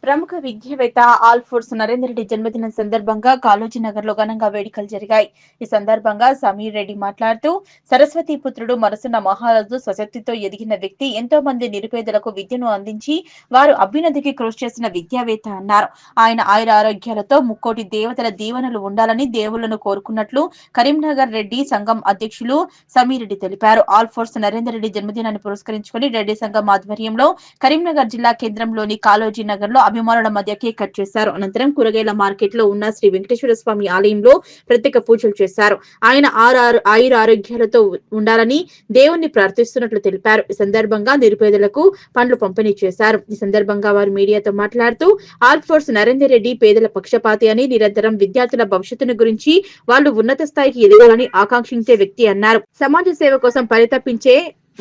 ప్రముఖ విద్యావేత్త ఆల్ఫోర్స్ నరేందర్ రెడ్డి జన్మదినం సందర్భంగా కాళోజీనగర్ లో ఘనంగా వేడుకలు జరిగాయి. ఈ సందర్భంగా సమీర్ రెడ్డి మాట్లాడుతూ, సరస్వతి పుత్రుడు మనసున్న మహారాజు, స్వశక్తితో ఎదిగిన వ్యక్తి, ఎంతో మంది నిరుపేదలకు విద్యను అందించి వారు అభ్యున్నతికి కృషి చేసిన విద్యావేత్త అన్నారు. ఆయన ఆయుర ఆరోగ్యాలతో ముక్కోటి దేవతల దీవెనలు ఉండాలని దేవుళ్లను కోరుకున్నట్లు కరీంనగర్ రెడ్డి సంఘం అధ్యక్షులు సమీర్ రెడ్డి తెలిపారు. ఆల్ఫోర్స్ నరేందర్ రెడ్డి జన్మదినాన్ని పురస్కరించుకుని రెడ్డి సంఘం ఆధ్వర్యంలో కరీంనగర్ జిల్లా కేంద్రంలోని కాళోజీనగర్ లో అభిమానుల మధ్య కేక్ కట్ చేశారు. అనంతరం కూరగాయల మార్కెట్ లో ఉన్న శ్రీ వెంకటేశ్వర స్వామి ఆలయంలో ప్రత్యేక పూజలు చేశారు. ఆయన ఆయుర ఆరోగ్యాలతో ఉండాలని దేవుణ్ణి ప్రార్థిస్తున్నట్లు తెలిపారు. ఈ సందర్భంగా నిరుపేదలకు పండ్లు పంపిణీ చేశారు. ఈ సందర్భంగా వారు మీడియాతో మాట్లాడుతూ, ఆల్ఫోర్స్ నరేందర్ రెడ్డి పేదల పక్షపాతి అని, నిరంతరం విద్యార్థుల భవిష్యత్తును గురించి వాళ్ళు ఉన్నత స్థాయికి ఎదగాలని ఆకాంక్షించే వ్యక్తి అన్నారు. సమాజ సేవ కోసం పరితపించే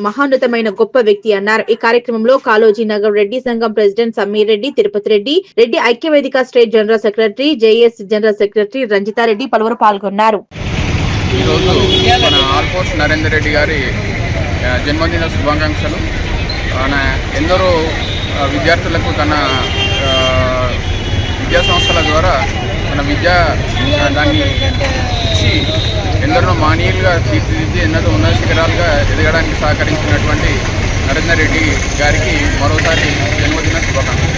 మహాన్నతమైన గొప్ప వ్యక్తి అన్నారు. ఈ కార్యక్రమంలో కాళోజీనగర్ రెడ్డి సంఘం ప్రెసిడెంట్ సమీర్ రెడ్డి, తిరుపతి రెడ్డి, రెడ్డి ఐక్యవేదిక state general secretary, JS general secretary Ranjitha Reddy పలువురు పాల్గొన్నారు. ఈరోజు మన ఆల్ఫోర్స్ నరేందర్ రెడ్డి గారి జన్మదిన శుభాకాంక్షలు. ఆయన ఎందరో విద్యార్థులకు తన విద్యా సంస్థల ద్వారా మన దాన్ని ఇచ్చి ఎందరో మానీయులుగా తీర్చిదిద్ది ఎన్నో ఉన్నత శిఖరాలుగా ఎదగడానికి సహకరించినటువంటి నరేందర్ రెడ్డి గారికి మరోసారి జన్మదిన శుభాకాంక్షలు.